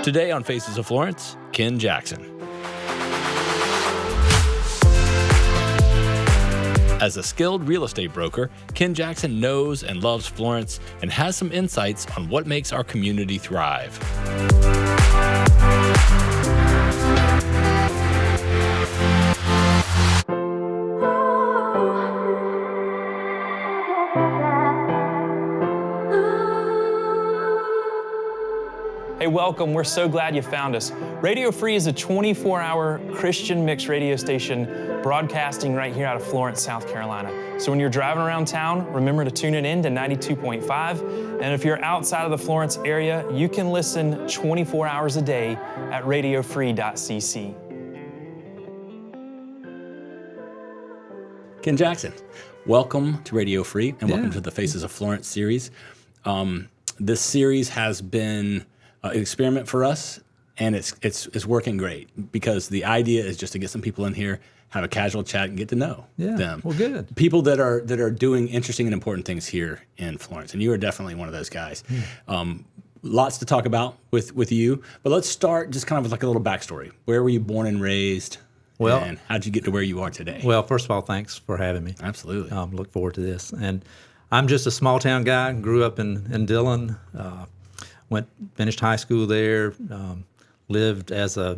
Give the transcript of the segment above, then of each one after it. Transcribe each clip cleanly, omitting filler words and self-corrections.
Today on Faces of Florence, Ken Jackson. As a skilled real estate broker, Ken Jackson knows and loves Florence and has some insights on what makes our community thrive. Hey, welcome. We're so glad you found us. Radio Free is a 24-hour Christian mixed radio station broadcasting right here out of Florence, South Carolina. So when you're driving around town, remember to tune it in to 92.5. And if you're outside of the Florence area, you can listen 24 hours a day at radiofree.cc. Ken Jackson, welcome to Radio Free and welcome to the Faces of Florence series. This series has been an experiment for us, and it's working great because the idea is just to get some people in here, have a casual chat, and get to know them. Well, good. People that are doing interesting and important things here in Florence, and you are definitely one of those guys. Lots to talk about with you, but let's start just kind of with like a little backstory. Where were you born and raised? Well, and how'd you get to where you are today? Well, first of all, thanks for having me. Absolutely. Look forward to this. And I'm just a small town guy. Grew up in Dillon. Finished high school there. Lived as a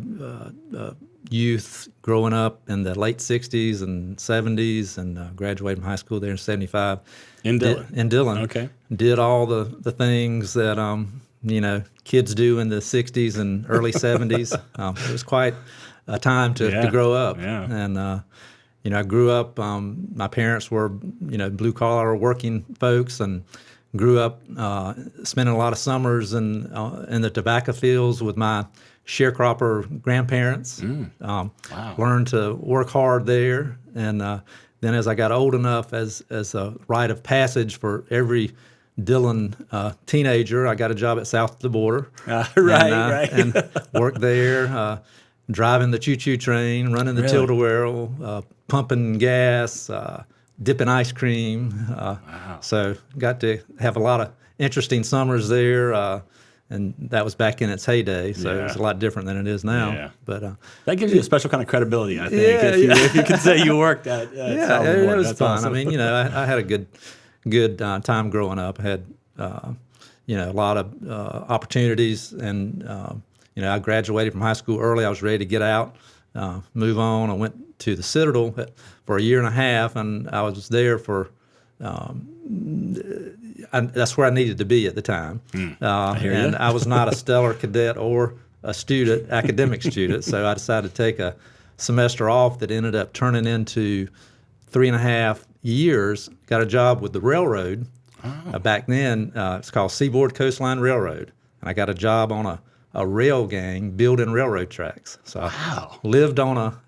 youth growing up in the late '60s and '70s, and graduated from high school there in '75. In Dillon. In Dillon. Okay. Did all the things that kids do in the '60s and early '70s. It was quite a time to grow up. Yeah. And I grew up. My parents were blue collar working folks, and grew up spending a lot of summers in the tobacco fields with my sharecropper grandparents. Wow. Learned to work hard there, and then as I got old enough, as a rite of passage for every Dillon teenager, I got a job at south of the border. Right. And worked there, driving the choo-choo train, running the tilt-a-whirl, pumping gas, dipping ice cream. So got to have a lot of interesting summers there, and that was back in its heyday, so it was a lot different than it is now. Yeah. But that gives you a special kind of credibility, I think, if you can say you worked at South of the Border. It was That's fun. awesome. I mean, I had a good time growing up. I had a lot of opportunities, and I graduated from high school early. I was ready to get out, move on. I went to the Citadel for a year and a half, and I was there for that's where I needed to be at the time. I was not a stellar cadet or a academic student, so I decided to take a semester off that ended up turning into 3.5 years. Got a job with the railroad. Back then, it's called Seaboard Coastline Railroad, and I got a job on a rail gang building railroad tracks. So I lived on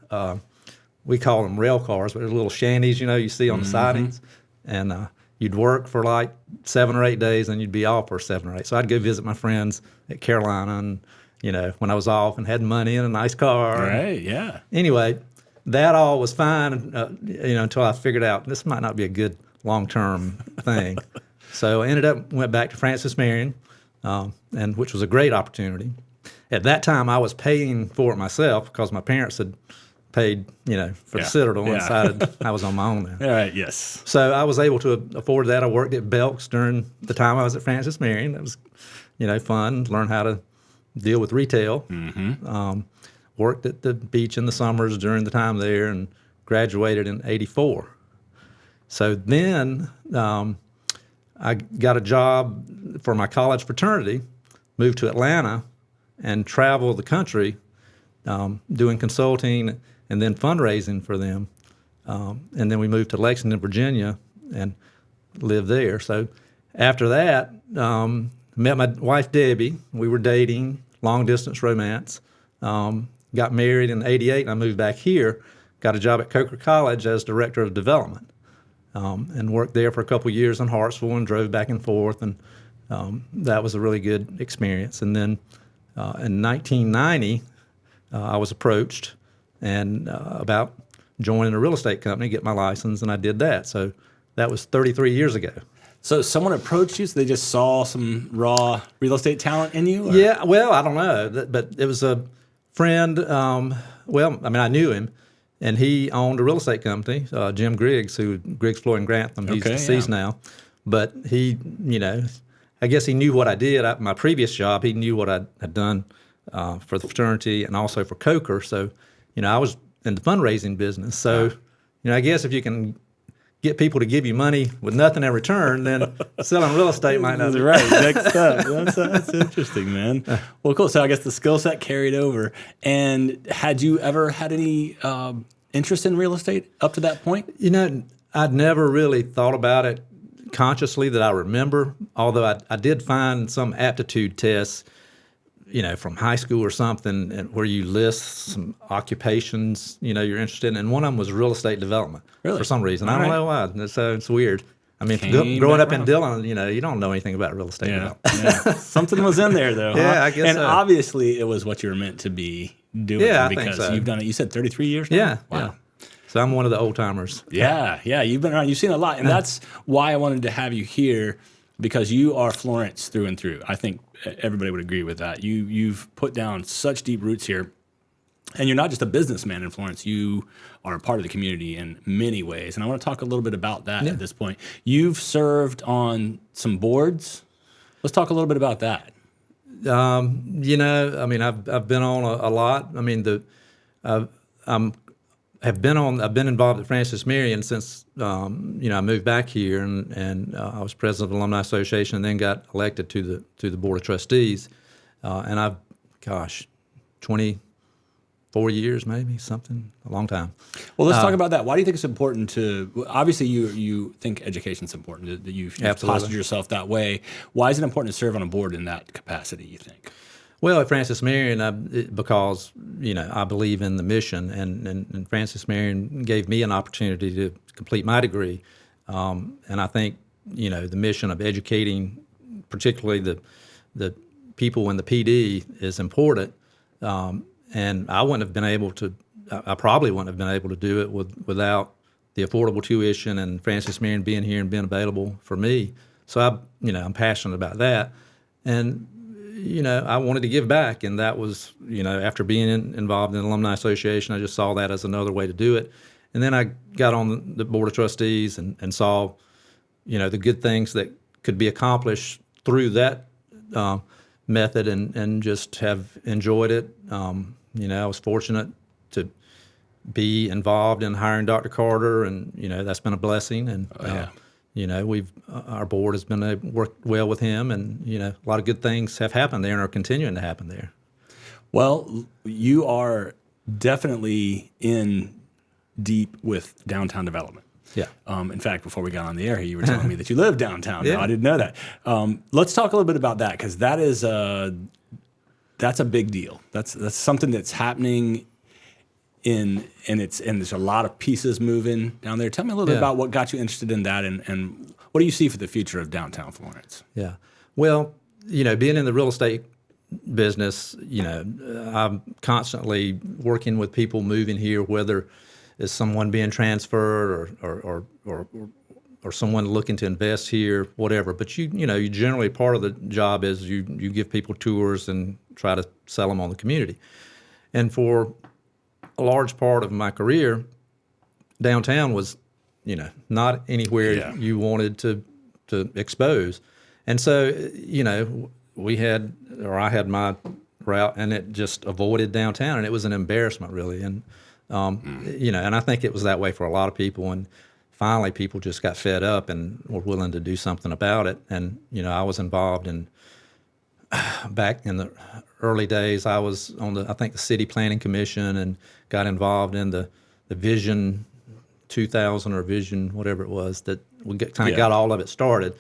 we call them rail cars, but they're little shanties, you see on the sidings. And you'd work for like 7 or 8 days, and you'd be off for 7 or 8. So I'd go visit my friends at Carolina, and when I was off and had money and a nice car. Right. Yeah. Anyway, that all was fine, until I figured out this might not be a good long-term thing. So I went back to Francis Marion, and which was a great opportunity. At that time, I was paying for it myself because my parents had paid, for the Citadel, and decided I was on my own then. All right, yes. So I was able to afford that. I worked at Belk's during the time I was at Francis Marion. It was, fun, learn how to deal with retail. Worked at the beach in the summers during the time there, and graduated in '84. So then I got a job for my college fraternity, moved to Atlanta, and traveled the country doing consulting and then fundraising for them. And then we moved to Lexington, Virginia, and lived there. So after that, met my wife, Debbie. We were dating, long-distance romance. Got married in '88, and I moved back here. Got a job at Coker College as director of development, and worked there for a couple of years in Hartsville and drove back and forth. And that was a really good experience. And then in 1990, I was approached about joining a real estate company, get my license, and I did that. So that was 33 years ago. So someone approached you, so they just saw some raw real estate talent in you? Or? Yeah, well, I don't know, but it was a friend. I knew him, and he owned a real estate company, Jim Griggs, Griggs, Floyd and Grantham. He's deceased now, but he, I guess he knew what I did. My previous job, he knew what I had done for the fraternity and also for Coker. So, I was in the fundraising business. So, I guess if you can get people to give you money with nothing in return, then selling real estate might not be right. Next up. That's interesting, man. Well, cool. So I guess the skill set carried over. And had you ever had any interest in real estate up to that point? I'd never really thought about it consciously that I remember, although I did find some aptitude tests, from high school or something, where you list some occupations, you're interested in. And one of them was real estate development for some reason. I don't know why. So it's weird. I mean, growing up in Dillon, you don't know anything about real estate development. Something was in there, though. Yeah, I guess and so. obviously, it was what you were meant to be doing. Yeah, I because think so. You've done it. You said 33 years now? Yeah. Wow. Yeah. So I'm one of the old timers. Yeah. You've been around. You've seen a lot. And that's why I wanted to have you here, because you are Florence through and through. I think everybody would agree with that. You've put down such deep roots here. And you're not just a businessman in Florence. You are a part of the community in many ways. And I want to talk a little bit about that at this point. You've served on some boards. Let's talk a little bit about that. I've been on a lot. I mean, I've been involved at Francis Marion since I moved back here, and I was president of the Alumni Association, and then got elected to the board of trustees. And I've 24 years, maybe something, a long time. Well, let's talk about that. Why do you think it's important to? Obviously, you think education's important. That you've postured yourself that way. Why is it important to serve on a board in that capacity, you think? Well, at Francis Marion, because I believe in the mission, and Francis Marion gave me an opportunity to complete my degree, and I think the mission of educating, particularly the people in the PD, is important. And I wouldn't have been able to. I probably wouldn't have been able to do it without the affordable tuition and Francis Marion being here and being available for me. So I'm passionate about that, and I wanted to give back, and that was, after being involved in the Alumni Association, I just saw that as another way to do it. And then I got on the Board of Trustees and saw, the good things that could be accomplished through that method, and just have enjoyed it. I was fortunate to be involved in hiring Dr. Carter, and, that's been a blessing. And, our board has been worked well with him, and a lot of good things have happened there and are continuing to happen there. Well, you are definitely in deep with downtown development. Yeah. In fact, before we got on the air, you were telling me that you live downtown. Yeah. No, I didn't know that. Let's talk a little bit about that, because that's a big deal. That's something that's happening. And there's a lot of pieces moving down there. Tell me a little bit about what got you interested in that, and what do you see for the future of downtown Florence? Yeah. Well, being in the real estate business, I'm constantly working with people moving here, whether it's someone being transferred or someone looking to invest here, whatever. But you generally, part of the job is you give people tours and try to sell them on the community. And for a large part of my career, downtown was, not anywhere you wanted to expose. And so, I had my route, and it just avoided downtown, and it was an embarrassment, really. And, and I think it was that way for a lot of people. And finally, people just got fed up and were willing to do something about it. And, I was involved back in the early days, I was on the City Planning Commission, and got involved in the Vision 2000 or Vision, whatever it was, that we got all of it started,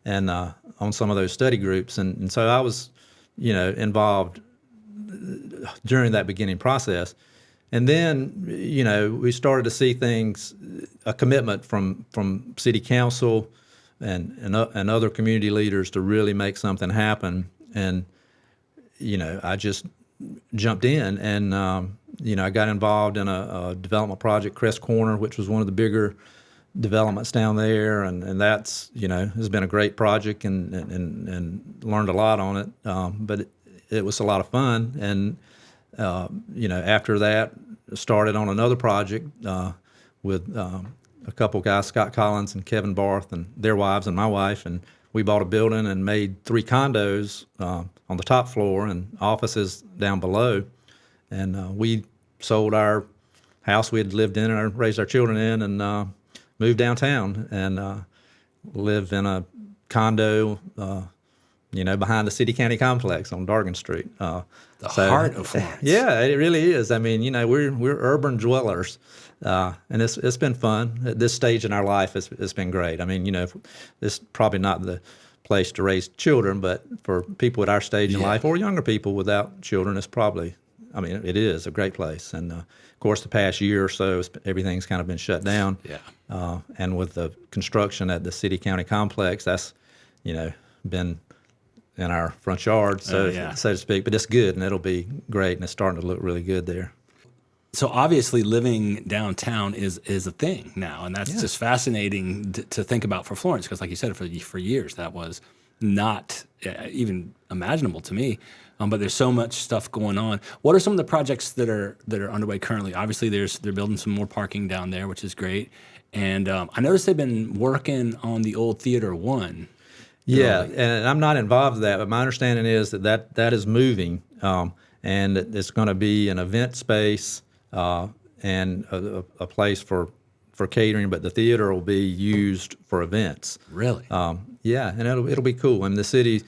and on some of those study groups. And so I was, involved during that beginning process. And then, we started to see things, a commitment from City Council and other community leaders to really make something happen. And, I just jumped in, and, I got involved in a development project, Crest Corner, which was one of the bigger developments down there, and that's has been a great project and learned a lot on it. But it was a lot of fun, and after that, started on another project with a couple guys, Scott Collins and Kevin Barth, and their wives and my wife, and we bought a building and made 3 condos on the top floor and offices down below, and we sold our house we had lived in and raised our children in, and moved downtown and live in a condo, behind the City County Complex on Dargan Street. The heart of Florence. Yeah, it really is. I mean, we're urban dwellers, and it's been fun. At this stage in our life, it's been great. I mean, it's probably not the place to raise children, but for people at our stage in life or younger people without children, it's probably, it is a great place. And of course, the past year or so, everything's kind of been shut down. Yeah. And with the construction at the City County Complex, that's, been in our front yard, so to speak. But it's good, and it'll be great, and it's starting to look really good there. So obviously, living downtown is a thing now, and that's just fascinating to think about for Florence, because, like you said, for years that was not even imaginable to me. But there's so much stuff going on. What are some of the projects that are underway currently? Obviously, they're building some more parking down there, which is great. And I noticed they've been working on the old Theater 1. Yeah, and I'm not involved with that, but my understanding is that is moving, and it's going to be an event space and a place for catering, but the theater will be used for events. Really? Yeah, and it'll be cool. And the city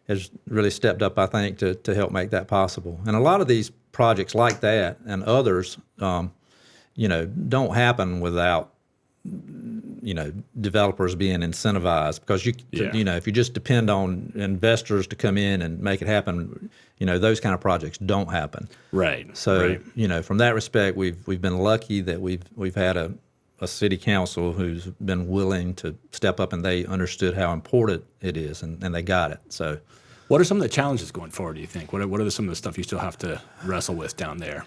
has really stepped up, I think, to help make that possible. And a lot of these projects like that and others, don't happen without developers being incentivized, because if you just depend on investors to come in and make it happen, those kind of projects don't happen. Right. So from that respect, we've been lucky that we've had a city council who's been willing to step up, and they understood how important it is, and they got it. So, what are some of the challenges going forward, do you think? What are some of the stuff you still have to wrestle with down there?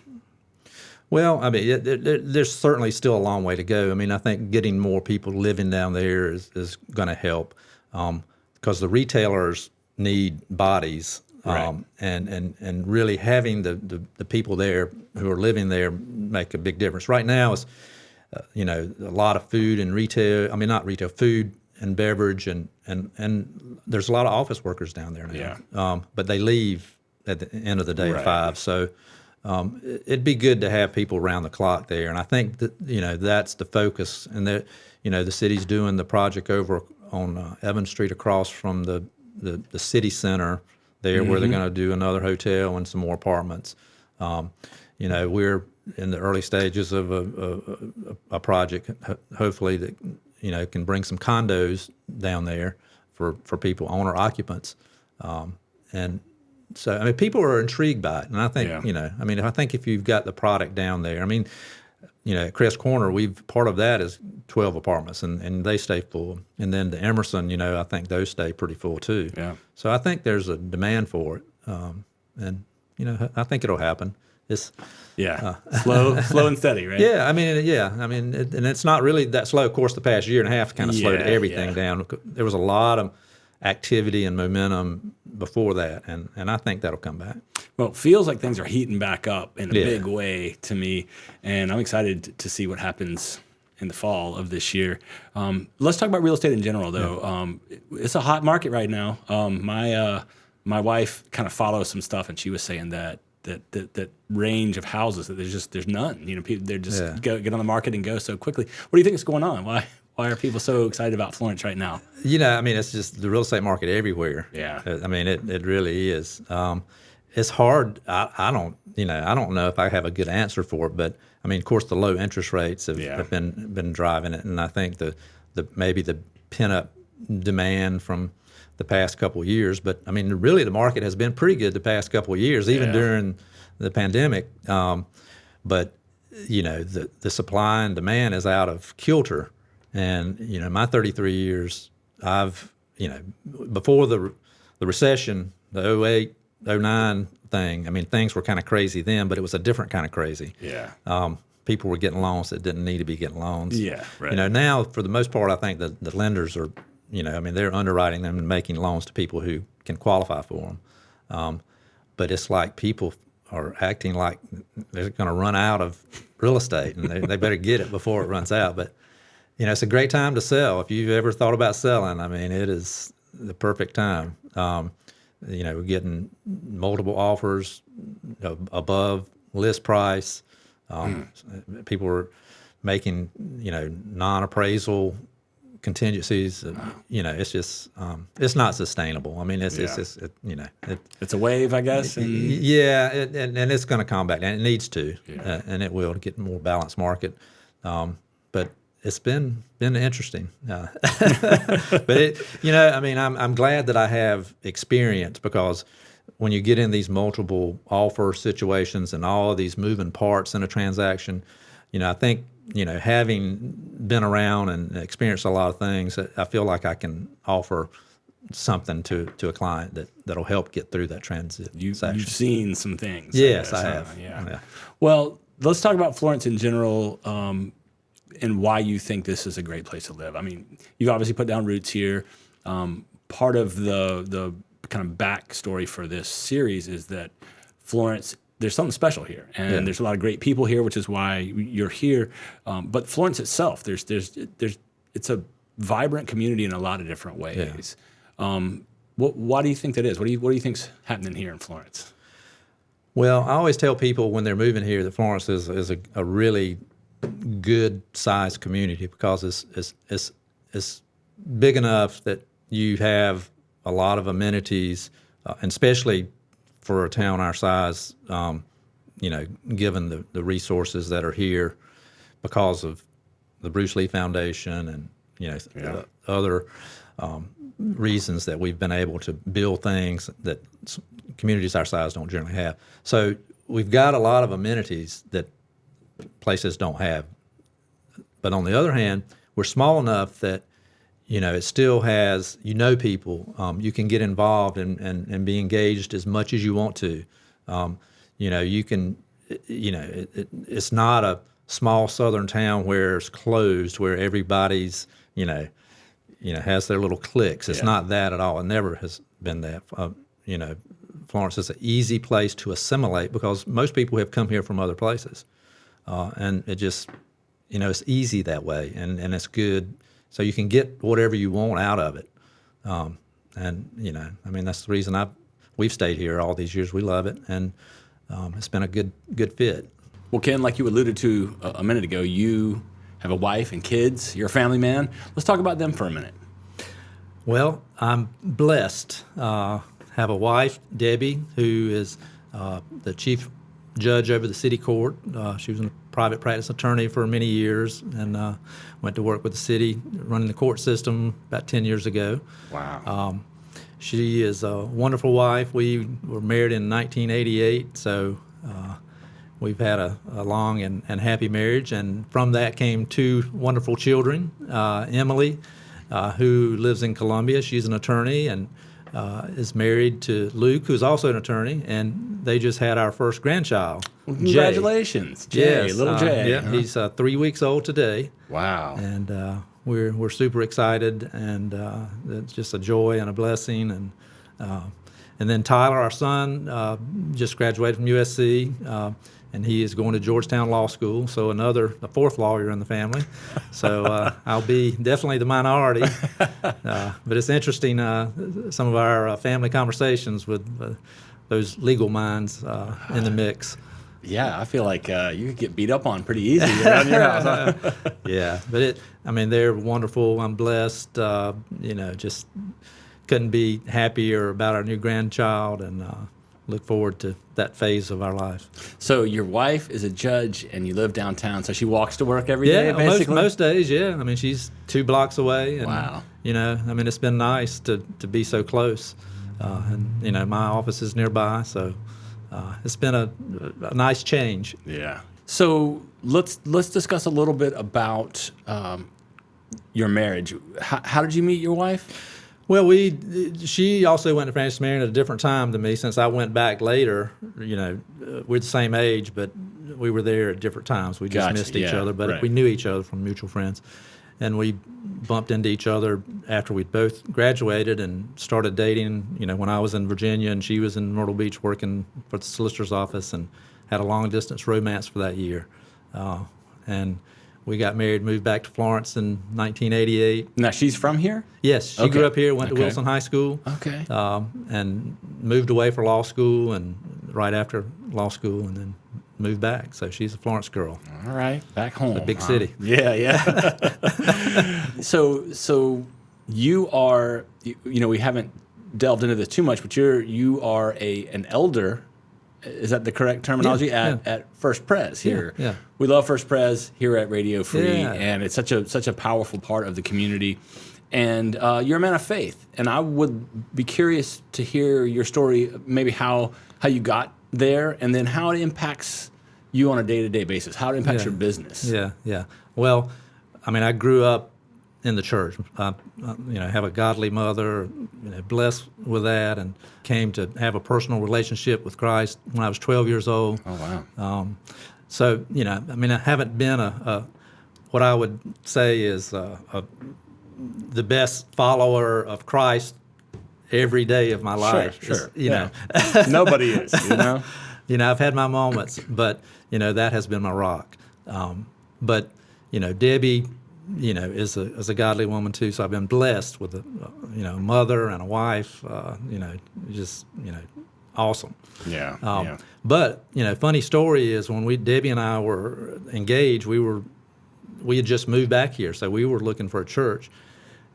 Well, there's certainly still a long way to go. I think getting more people living down there is going to help, because the retailers need bodies, right. and really having the people there who are living there make a big difference. Right now, it's a lot of food and retail. Not retail, food and beverage, and there's a lot of office workers down there now. Yeah. But they leave at the end of the day right. at 5. So. It'd be good to have people around the clock there, and I think that that's the focus. And that the city's doing the project over on Evans Street across from the city center there, where they're going to do another hotel and some more apartments. We're in the early stages of a project, hopefully that can bring some condos down there for people, owner occupants, and. So people are intrigued by it, and I think I think if you've got the product down there, at Crest Corner, part of that is 12 apartments, and they stay full, and then the Emerson, I think those stay pretty full too. Yeah. So I think there's a demand for it, and I think it'll happen. It's slow and steady, right? Yeah, and it's not really that slow. Of course, the past year and a half kind of slowed everything down. There was a lot of activity and momentum before that, and I think that'll come back. Well, it feels like things are heating back up in a big way to me, and I'm excited to see what happens in the fall of this year. Let's talk about real estate in general, though. It's a hot market right now. My wife kind of follows some stuff, and she was saying that range of houses, that there's none. People, they're just get on the market and go so quickly. What do you think is going on? Why are people so excited about Florence right now? It's just the real estate market everywhere. Yeah. It really is. It's hard. I don't know if I have a good answer for it, but of course the low interest rates have been driving it, and I think maybe the pent-up demand from the past couple of years. But really the market has been pretty good the past couple of years, even during the pandemic. But the supply and demand is out of kilter. And my 33 years, I've before the recession, the 08, 09 thing. Things were kind of crazy then, but it was a different kind of crazy. Yeah. people were getting loans that didn't need to be getting loans. Yeah, right. You know, now for the most part, I think that the lenders are, they're underwriting them and making loans to people who can qualify for them. But it's like people are acting like they're going to run out of real estate, and they better get it before it runs out. But, it's a great time to sell. If you've ever thought about selling, it is the perfect time. We're getting multiple offers above list price. People are making, non-appraisal contingencies. It's just, it's not sustainable. It's a wave, I guess. And and it's going to come back, and it needs to, and it will, to get a more balanced market. But it's been interesting. But I'm glad that I have experience, because when you get in these multiple offer situations and all of these moving parts in a transaction, I think, having been around and experienced a lot of things, I feel like I can offer something to a client that'll help get through that transition. You've seen some things. Yes, I have. Yeah. Well, let's talk about Florence in general, and why you think this is a great place to live. You've obviously put down roots here. Part of the kind of backstory for this series is that Florence, there's something special here, and there's a lot of great people here, which is why you're here. But Florence itself, it's a vibrant community in a lot of different ways. Why do you think that is? What do you think's happening here in Florence? Well, I always tell people when they're moving here that Florence is a really good sized community, because it's big enough that you have a lot of amenities, and especially for a town our size, given the resources that are here because of the Bruce Lee Foundation and other reasons that we've been able to build things that communities our size don't generally have. So we've got a lot of amenities that places don't have. But on the other hand, we're small enough that, it still has, people. You can get involved and be engaged as much as you want to. You can, it's not a small southern town where it's closed, where everybody's, has their little cliques. It's not that at all. It never has been that. Florence is an easy place to assimilate, because most people have come here from other places. And it just, it's easy that way, and it's good. So you can get whatever you want out of it. That's the reason we've stayed here all these years. We love it, and it's been a good fit. Well, Ken, like you alluded to a minute ago, you have a wife and kids. You're a family man. Let's talk about them for a minute. Well, I'm blessed. Have a wife, Debbie, who is the chief judge over the city court. She was a private practice attorney for many years, and went to work with the city running the court system about 10 years ago. Wow. She is a wonderful wife. We were married in 1988, so we've had a long and happy marriage, and from that came two wonderful children. Emily, who lives in Columbia, she's an attorney, and is married to Luke, who's also an attorney, and they just had our first grandchild. Well, congratulations, Jay. Yes, little Jay. Yeah, he's 3 weeks old today. Wow. And we're super excited, and it's just a joy and a blessing. And then Tyler, our son, just graduated from USC, and he is going to Georgetown Law School, so the fourth lawyer in the family. So I'll be definitely the minority. But it's interesting, some of our family conversations with those legal minds in the mix. Yeah, I feel like you could get beat up on pretty easy around your house. Huh? Yeah, but they're wonderful. I'm blessed. Just couldn't be happier about our new grandchild, and look forward to that phase of our life. So your wife is a judge, and you live downtown, so she walks to work every day, basically? Most days, yeah. She's 2 blocks away. And, wow. It's been nice to be so close. And my office is nearby, so it's been a nice change. Yeah. So let's discuss a little bit about your marriage. How did you meet your wife? Well, she also went to Francis Marion at a different time than me, since I went back later. We're the same age, but we were there at different times. We just Gotcha, missed each yeah, other, but right. we knew each other from mutual friends. And we bumped into each other after we'd both graduated and started dating, when I was in Virginia and she was in Myrtle Beach working for the solicitor's office, and had a long-distance romance for that year. And we got married, moved back to Florence in 1988. Now, she's from here? Yes, she Okay. grew up here, went to Okay. Wilson High School. Okay. And moved away for law school, and right after law school, and then moved back. So she's a Florence girl. All right, back home. big city. Yeah. So you are, we haven't delved into this too much, but you are an elder. Is that the correct terminology at First Pres here? Yeah. We love First Pres here at Radio Free, Yeah. and it's such a powerful part of the community. And you're a man of faith, and I would be curious to hear your story, maybe how you got there, and then how it impacts you on a day-to-day basis, how it impacts your business. Yeah. Well, I grew up in the church. I have a godly mother, blessed with that, and came to have a personal relationship with Christ when I was 12 years old. Oh, wow. So, I haven't been what I would say is the best follower of Christ every day of my life. Sure. Know. Nobody is, I've had my moments, but, that has been my rock. But, Debbie, is a godly woman too. So I've been blessed with a mother and a wife, just, awesome. Yeah. But, funny story is when Debbie and I were engaged, we had just moved back here. So we were looking for a church.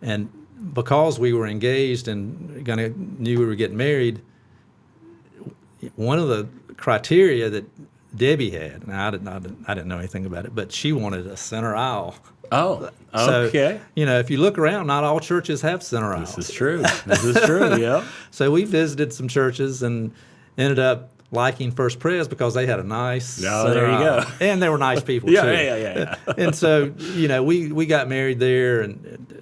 And because we were engaged and knew we were getting married, one of the criteria that Debbie had, and I didn't know anything about it, but she wanted a center aisle. Oh, okay. So, if you look around, not all churches have center aisles. This is true. Yeah. So we visited some churches and ended up liking First Pres because they had a nice center there you aisle. go. And they were nice people, Yeah, too. yeah. And so, we got married there, and,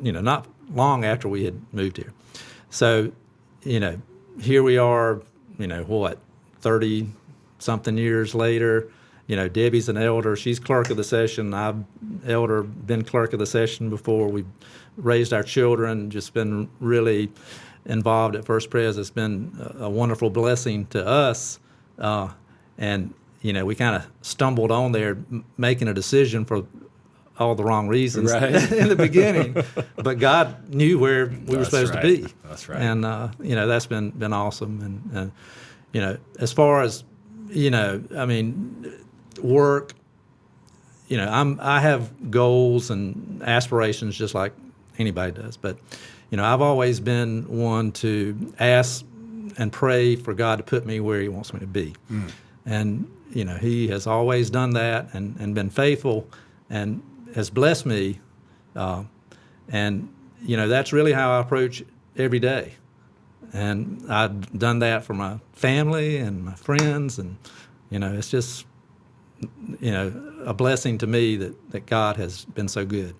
not long after we had moved here. So, here we are, 30-something years later. Debbie's an elder. She's clerk of the session. I've been clerk of the session before. We've raised our children, just been really involved at First Pres. It's been a wonderful blessing to us. And, we kind of stumbled on there making a decision for all the wrong reasons in the beginning. But God knew where we were supposed to be. That's right. And, that's been awesome. And as far as, work, I have goals and aspirations just like anybody does. But, I've always been one to ask and pray for God to put me where He wants me to be. And, He has always done that and been faithful and has blessed me. And, that's really how I approach every day. And I've done that for my family and my friends. And, it's just, a blessing to me that God has been so good.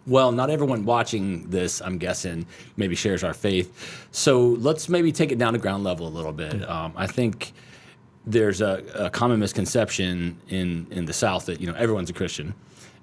Well, not everyone watching this, I'm guessing, maybe shares our faith. So let's maybe take it down to ground level a little bit. I think there's a common misconception in the South that, everyone's a Christian.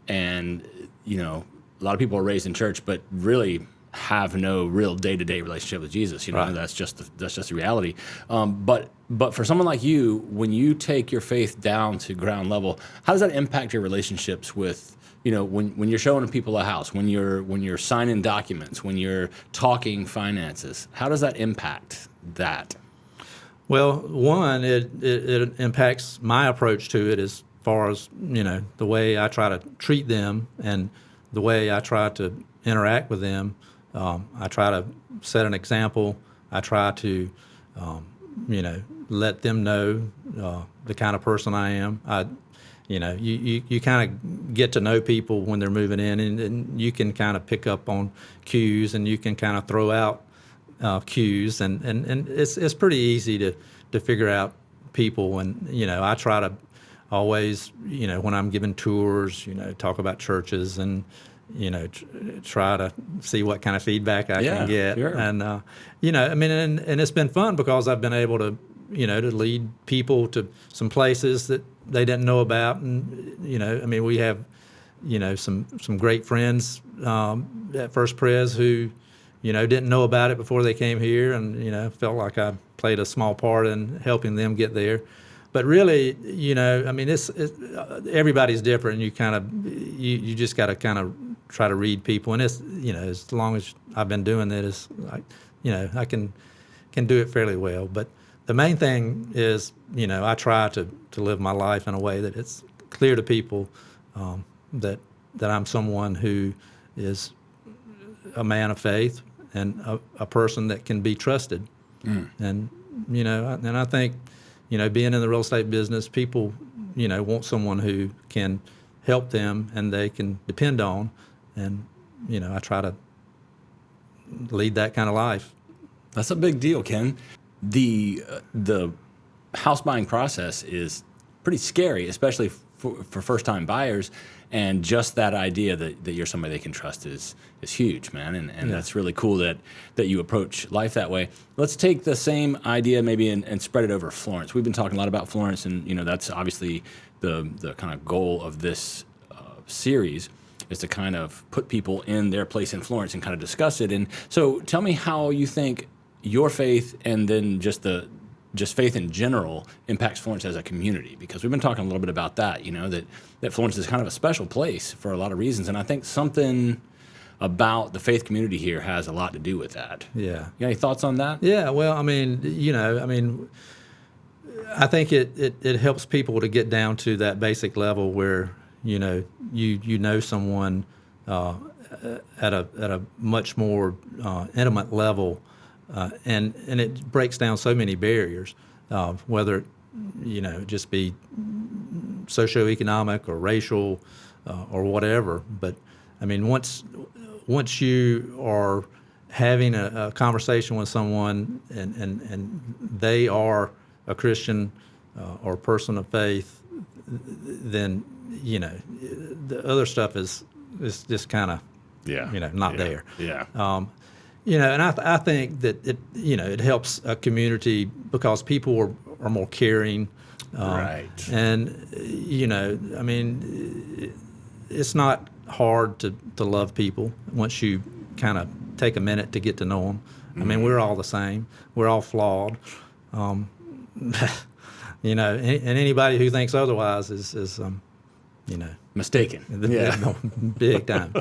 And, a lot of people are raised in church, but really have no real day-to-day relationship with Jesus. Right. That's just the reality. But for someone like you, when you take your faith down to ground level, how does that impact your relationships with, when you're showing people a house, when you're signing documents, when you're talking finances? How does that impact that? Well, one, it impacts my approach to it as far as, the way I try to treat them and the way I try to interact with them. I try to set an example. I try to, let them know the kind of person I am. You kind of get to know people when they're moving in, and you can kind of pick up on cues, and you can kind of throw out cues, and it's pretty easy to figure out people. And I try to always, when I'm giving tours, talk about churches and try to see what kind of feedback I can get. Sure. And, and it's been fun because I've been able to to lead people to some places that they didn't know about. And, we have, some great friends at First Pres who, didn't know about it before they came here, and, felt like I played a small part in helping them get there. But really, everybody's different. You just got to kind of try to read people. And it's, as long as I've been doing it, it's like, I can do it fairly well. But the main thing is, I try to live my life in a way that it's clear to people that I'm someone who is a man of faith and a person that can be trusted. And, and I think, being in the real estate business, people, want someone who can help them and they can depend on. And, I try to lead that kind of life. That's a big deal, Ken. The house buying process is pretty scary, especially for first-time buyers. And just that idea that you're somebody they can trust is huge, man. And that's really cool that you approach life that way. Let's take the same idea maybe and spread it over Florence. We've been talking a lot about Florence, and that's obviously the kind of goal of this series is to kind of put people in their place in Florence and kind of discuss it. And so tell me how you think your faith and then just faith in general impacts Florence as a community, because we've been talking a little bit about that, that Florence is kind of a special place for a lot of reasons. And I think something about the faith community here has a lot to do with that. Yeah. You got any thoughts on that? Yeah, well, I think it helps people to get down to that basic level where, you know someone at a much more intimate level, and it breaks down so many barriers, whether it just be socioeconomic or racial or whatever. But once you are having a conversation with someone and they are a Christian or a person of faith, then the other stuff is just kind of not there. Yeah. And I think that it helps a community because people are more caring. Right. And it's not hard to love people once you kind of take a minute to get to know them. We're all the same. We're all flawed. And anybody who thinks otherwise is mistaken. Big time.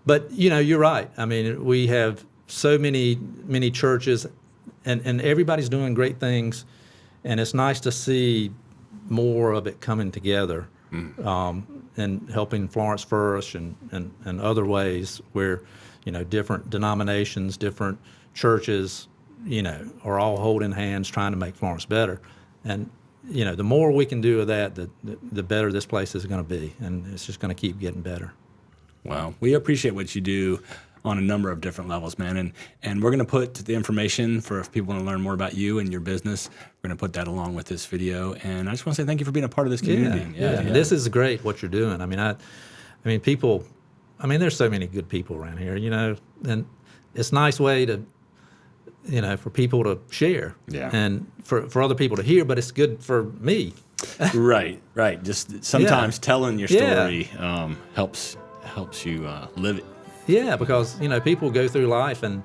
But you're right. We have so many churches, and everybody's doing great things, and it's nice to see more of it coming together, and helping Florence First and other ways where different denominations, different churches, are all holding hands trying to make Florence better. And the more we can do of that, the better this place is going to be, and it's just going to keep getting better. Well, we appreciate what you do on a number of different levels, man. And we're going to put the information for if people want to learn more about you and your business, we're going to put that along with this video. And I just want to say thank you for being a part of this community. Yeah. This is great what you're doing. People, there's so many good people around here, and it's a nice way to, for people to share and for other people to hear, but it's good for me. Right. Just sometimes telling your story helps you live it. Yeah, because people go through life and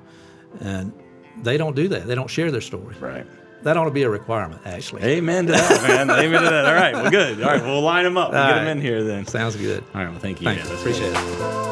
they don't do that. They don't share their story. Right. That ought to be a requirement, actually. Amen to that, man. Amen to that. All right. Well, good. All right. We'll line them up. We'll get them in here then. Sounds good. All right. Well, thank you. Thanks. Appreciate it.